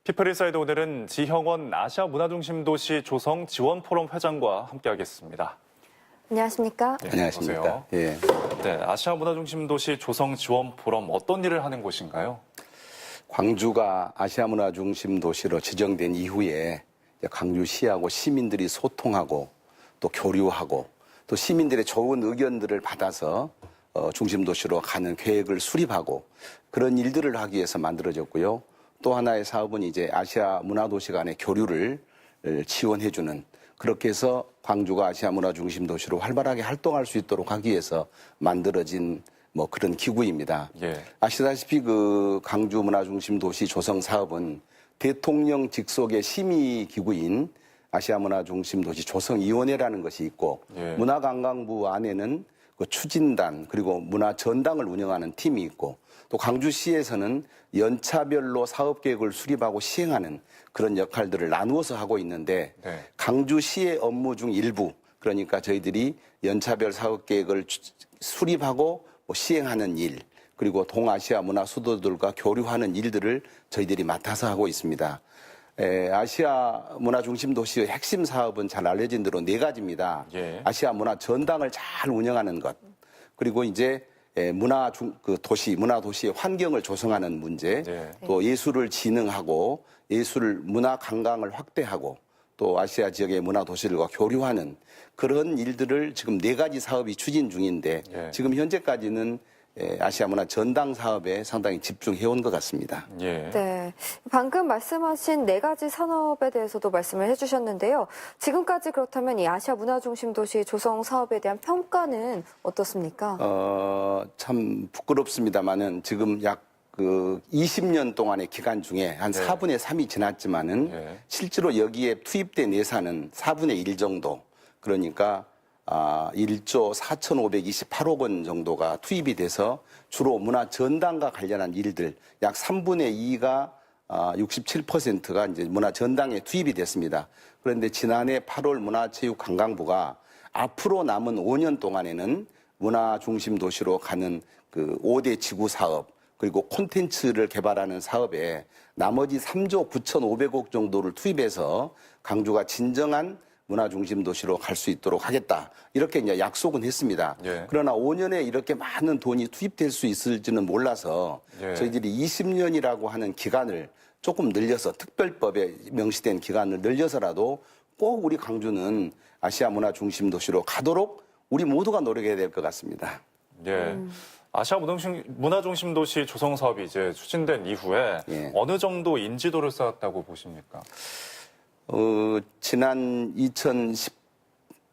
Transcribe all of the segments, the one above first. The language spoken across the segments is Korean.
피플인사이드 오늘은 지형원 아시아 문화중심도시 조성 지원 포럼 회장과 함께하겠습니다. 안녕하십니까? 네, 안녕하십니까? 예. 네, 아시아 문화중심도시 조성 지원 포럼 어떤 일을 하는 곳인가요? 광주가 아시아 문화중심 도시로 지정된 이후에 광주시하고 시민들이 소통하고 또 교류하고 또 시민들의 좋은 의견들을 받아서 중심 도시로 가는 계획을 수립하고 그런 일들을 하기 위해서 만들어졌고요. 또 하나의 사업은 이제 아시아 문화도시 간의 교류를 지원해주는, 그렇게 해서 광주가 아시아 문화중심 도시로 활발하게 활동할 수 있도록 하기 위해서 만들어진 그런 기구입니다. 예. 아시다시피 그 광주 문화중심 도시 조성 사업은 대통령 직속의 심의 기구인 아시아 문화중심 도시 조성위원회라는 것이 있고, 예. 문화관광부 안에는 그 추진단 그리고 문화전당을 운영하는 팀이 있고, 또 광주시에서는 연차별로 사업계획을 수립하고 시행하는 그런 역할들을 나누어서 하고 있는데, 네. 광주시의 업무 중 일부, 그러니까 저희들이 연차별 사업계획을 수립하고 시행하는 일, 그리고 동아시아 문화 수도들과 교류하는 일들을 저희들이 맡아서 하고 있습니다. 아시아 문화중심 도시의 핵심 사업은 잘 알려진 대로 네 가지입니다. 예. 아시아 문화 전당을 잘 운영하는 것, 그리고 이제 문화 도시의 환경을 조성하는 문제, 네. 또 예술을 진흥하고 예술 문화 관광을 확대하고 또 아시아 지역의 문화 도시들과 교류하는 그런 일들을 지금 네 가지 사업이 추진 중인데, 예. 지금 현재까지는 아시아 문화 전당 사업에 상당히 집중해온 것 같습니다. 예. 네. 방금 말씀하신 네 가지 산업에 대해서도 말씀을 해주셨는데요. 지금까지 그렇다면 이 아시아 문화중심 도시 조성 사업에 대한 평가는 어떻습니까? 참 부끄럽습니다만은 지금 약 20년 동안의 기간 중에 한 네. 4분의 3이 지났지만은 네. 실제로 여기에 투입된 예산은 4분의 1 정도, 그러니까 1조 4,528억 원 정도가 투입이 돼서 주로 문화 전당과 관련한 일들, 약 3분의 2가 67%가 이제 문화 전당에 투입이 됐습니다. 그런데 지난해 8월 문화체육관광부가 앞으로 남은 5년 동안에는 문화 중심 도시로 가는 그 5대 지구 사업, 그리고 콘텐츠를 개발하는 사업에 나머지 3조 9,500억 정도를 투입해서 광주가 진정한 문화중심 도시로 갈 수 있도록 하겠다, 이렇게 이제 약속은 했습니다. 예. 그러나 5년에 이렇게 많은 돈이 투입될 수 있을지는 몰라서 예. 저희들이 20년이라고 하는 기간을 조금 늘려서, 특별법에 명시된 기간을 늘려서라도 꼭 우리 광주는 아시아 문화중심 도시로 가도록 우리 모두가 노력해야 될 것 같습니다. 예. 아시아 문화중심 도시 조성 사업이 이제 추진된 이후에 예. 어느 정도 인지도를 쌓았다고 보십니까? 지난 2017년,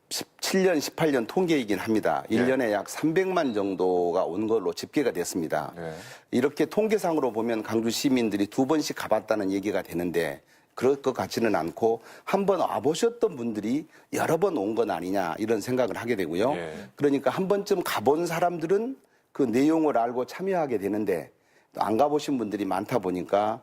18년 통계이긴 합니다. 예. 1년에 약 300만 정도가 온 걸로 집계가 됐습니다. 네. 이렇게 통계상으로 보면 광주 시민들이 2번씩 가봤다는 얘기가 되는데, 그럴 것 같지는 않고 한 번 와보셨던 분들이 여러 번 온 건 아니냐, 이런 생각을 하게 되고요. 예. 그러니까 한 번쯤 가본 사람들은 그 내용을 알고 참여하게 되는데, 안 가보신 분들이 많다 보니까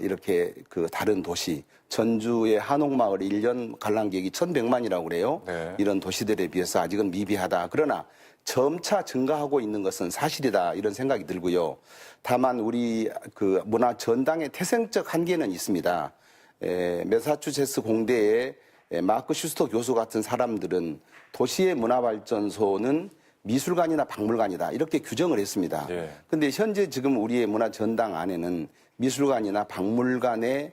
이렇게 그 다른 도시, 전주의 한옥마을 1년 관람객이 1,100만이라고 그래요. 네. 이런 도시들에 비해서 아직은 미비하다. 그러나 점차 증가하고 있는 것은 사실이다, 이런 생각이 들고요. 다만 우리 그 문화 전당의 태생적 한계는 있습니다. 매사추세츠 공대의 마크 슈스터 교수 같은 사람들은 도시의 문화발전소는 미술관이나 박물관이다, 이렇게 규정을 했습니다. 예. 근데 현재 지금 우리의 문화 전당 안에는 미술관이나 박물관의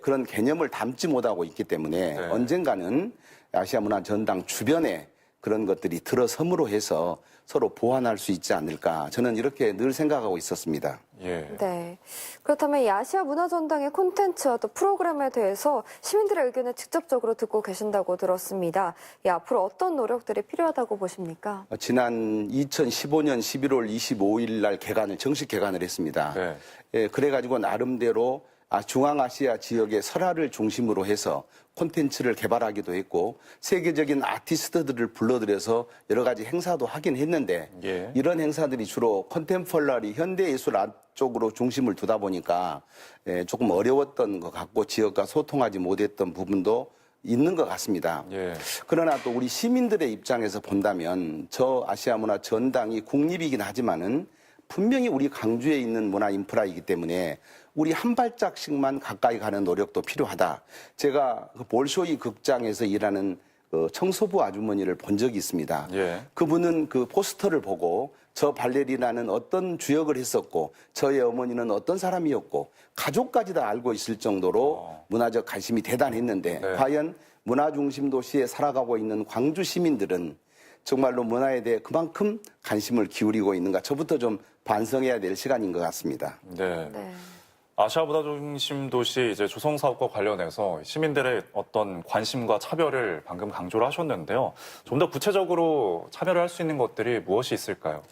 그런 개념을 담지 못하고 있기 때문에 네. 언젠가는 아시아 문화 전당 주변에 그런 것들이 들어섬으로 해서 서로 보완할 수 있지 않을까, 저는 이렇게 늘 생각하고 있었습니다. 예. 네. 그렇다면 이 아시아 문화전당의 콘텐츠와 또 프로그램에 대해서 시민들의 의견을 직접적으로 듣고 계신다고 들었습니다. 앞으로 어떤 노력들이 필요하다고 보십니까? 지난 2015년 11월 25일 날 정식 개관을 했습니다. 네. 그래가지고 나름대로 중앙아시아 지역의 설화를 중심으로 해서 콘텐츠를 개발하기도 했고, 세계적인 아티스트들을 불러들여서 여러 가지 행사도 하긴 했는데, 예. 이런 행사들이 주로 컨템퍼러리 현대예술 쪽으로 중심을 두다 보니까 조금 어려웠던 것 같고, 지역과 소통하지 못했던 부분도 있는 것 같습니다. 예. 그러나 또 우리 시민들의 입장에서 본다면 저 아시아 문화 전당이 국립이긴 하지만은 분명히 우리 강주에 있는 문화 인프라이기 때문에 우리 한 발짝씩만 가까이 가는 노력도 필요하다. 제가 그 볼쇼이 극장에서 일하는 그 청소부 아주머니를 본 적이 있습니다. 예. 그분은 그 포스터를 보고 저 발레리나는 어떤 주역을 했었고 저의 어머니는 어떤 사람이었고 가족까지 다 알고 있을 정도로 문화적 관심이 대단했는데 네. 과연 문화중심 도시에 살아가고 있는 광주 시민들은 정말로 문화에 대해 그만큼 관심을 기울이고 있는가 저부터 좀 반성해야 될 시간인 것 같습니다. 네. 네. 아시아 문화중심 도시 이제 조성 사업과 관련해서 시민들의 어떤 관심과 차별을 방금 강조를 하셨는데요. 좀 더 구체적으로 참여를 할 수 있는 것들이 무엇이 있을까요?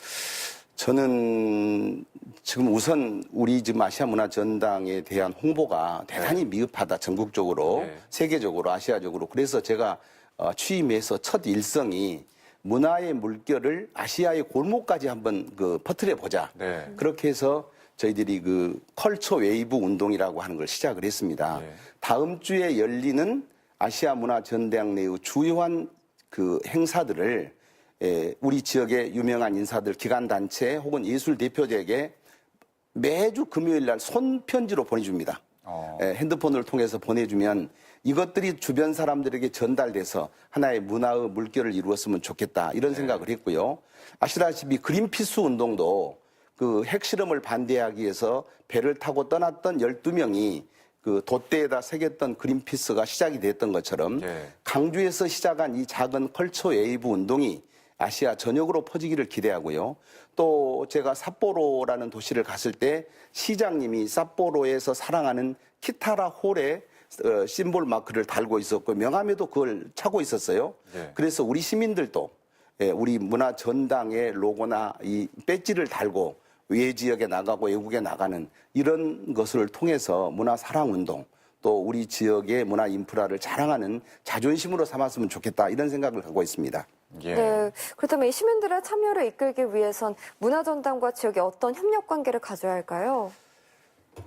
저는 지금 우선 우리 지금 아시아 문화 전당에 대한 홍보가 대단히 미흡하다. 전국적으로, 네. 세계적으로, 아시아적으로. 그래서 제가 취임해서 첫 일성이 문화의 물결을 아시아의 골목까지 한번 그 퍼뜨려 보자. 네. 그렇게 해서 저희들이 그 컬처 웨이브 운동이라고 하는 걸 시작을 했습니다. 네. 다음 주에 열리는 아시아 문화 전당 내의 주요한 그 행사들을 우리 지역의 유명한 인사들, 기관단체 혹은 예술 대표들에게 매주 금요일 날 손편지로 보내줍니다. 핸드폰을 통해서 보내주면 이것들이 주변 사람들에게 전달돼서 하나의 문화의 물결을 이루었으면 좋겠다 이런 생각을 했고요. 아시다시피 그린피스 운동도 그 핵실험을 반대하기 위해서 배를 타고 떠났던 12명이 그 돛대에다 새겼던 그린피스가 시작이 됐던 것처럼 네. 강주에서 시작한 이 작은 컬처 웨이브 운동이 아시아 전역으로 퍼지기를 기대하고요. 또 제가 삿포로라는 도시를 갔을 때 시장님이 삿포로에서 사랑하는 키타라 홀에 심볼 마크를 달고 있었고 명함에도 그걸 차고 있었어요. 네. 그래서 우리 시민들도 우리 문화 전당의 로고나 이 배지를 달고 외 지역에 나가고 외국에 나가는 이런 것을 통해서 문화 사랑 운동 또 우리 지역의 문화 인프라를 자랑하는 자존심으로 삼았으면 좋겠다 이런 생각을 갖고 있습니다. 예. 네. 그렇다면 이 시민들의 참여를 이끌기 위해선 문화전당과 지역이 어떤 협력 관계를 가져야 할까요?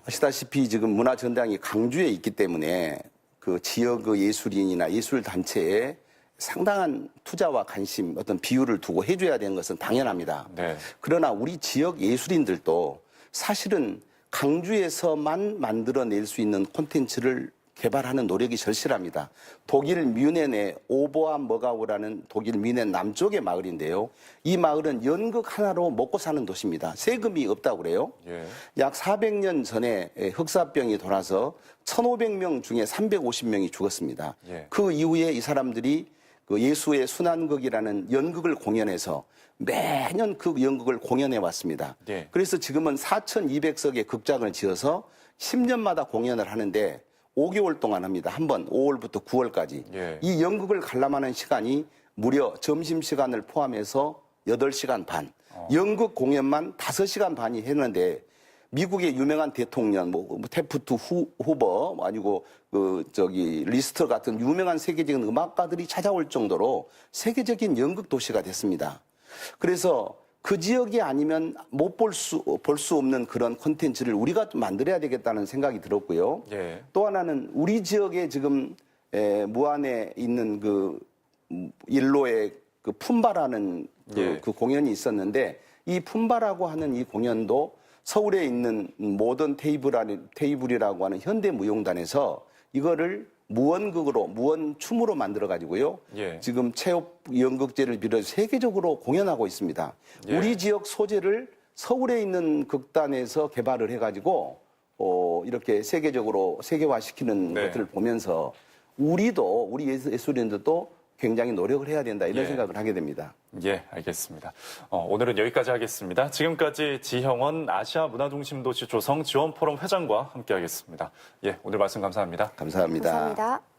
아시다시피 지금 문화전당이 강주에 있기 때문에 그 지역의 예술인이나 예술단체에 상당한 투자와 관심, 어떤 비율을 두고 해줘야 되는 것은 당연합니다. 네. 그러나 우리 지역 예술인들도 사실은 강주에서만 만들어낼 수 있는 콘텐츠를 개발하는 노력이 절실합니다. 독일 뮌헨의 오버암 머가우라는 독일 뮌헨 남쪽의 마을인데요. 이 마을은 연극 하나로 먹고 사는 도시입니다. 세금이 없다고 그래요. 예. 약 400년 전에 흑사병이 돌아서 1,500명 중에 350명이 죽었습니다. 예. 그 이후에 이 사람들이 그 예수의 순환극이라는 연극을 공연해서 매년 그 연극을 공연해 왔습니다. 예. 그래서 지금은 4,200석의 극장을 지어서 10년마다 공연을 하는데 5개월 동안 합니다. 한 번 5월부터 9월까지. 예. 이 연극을 관람하는 시간이 무려 점심시간을 포함해서 8시간 반. 연극 공연만 5시간 반이 했는데 미국의 유명한 대통령, 테프트 후버, 아니고 리스터 같은 유명한 세계적인 음악가들이 찾아올 정도로 세계적인 연극 도시가 됐습니다. 그래서 그 지역이 아니면 볼 수 없는 그런 콘텐츠를 우리가 좀 만들어야 되겠다는 생각이 들었고요. 예. 또 하나는 우리 지역에 지금 무안에 있는 그 일로의 그 푼바라는 예. 그 공연이 있었는데 이 푼바라고 하는 이 공연도 서울에 있는 모던 테이블이라고 하는 현대무용단에서 이거를 무원극으로, 무원춤으로 만들어가지고요. 예. 지금 체육 연극제를 비롯해 세계적으로 공연하고 있습니다. 예. 우리 지역 소재를 서울에 있는 극단에서 개발을 해가지고 이렇게 세계적으로 세계화시키는 네. 것들을 보면서 우리 예술인들도 굉장히 노력을 해야 된다 이런 예. 생각을 하게 됩니다. 예, 알겠습니다. 오늘은 여기까지 하겠습니다. 지금까지 지형원 아시아 문화중심도시 조성 지원 포럼 회장과 함께하겠습니다. 예, 오늘 말씀 감사합니다. 감사합니다. 감사합니다.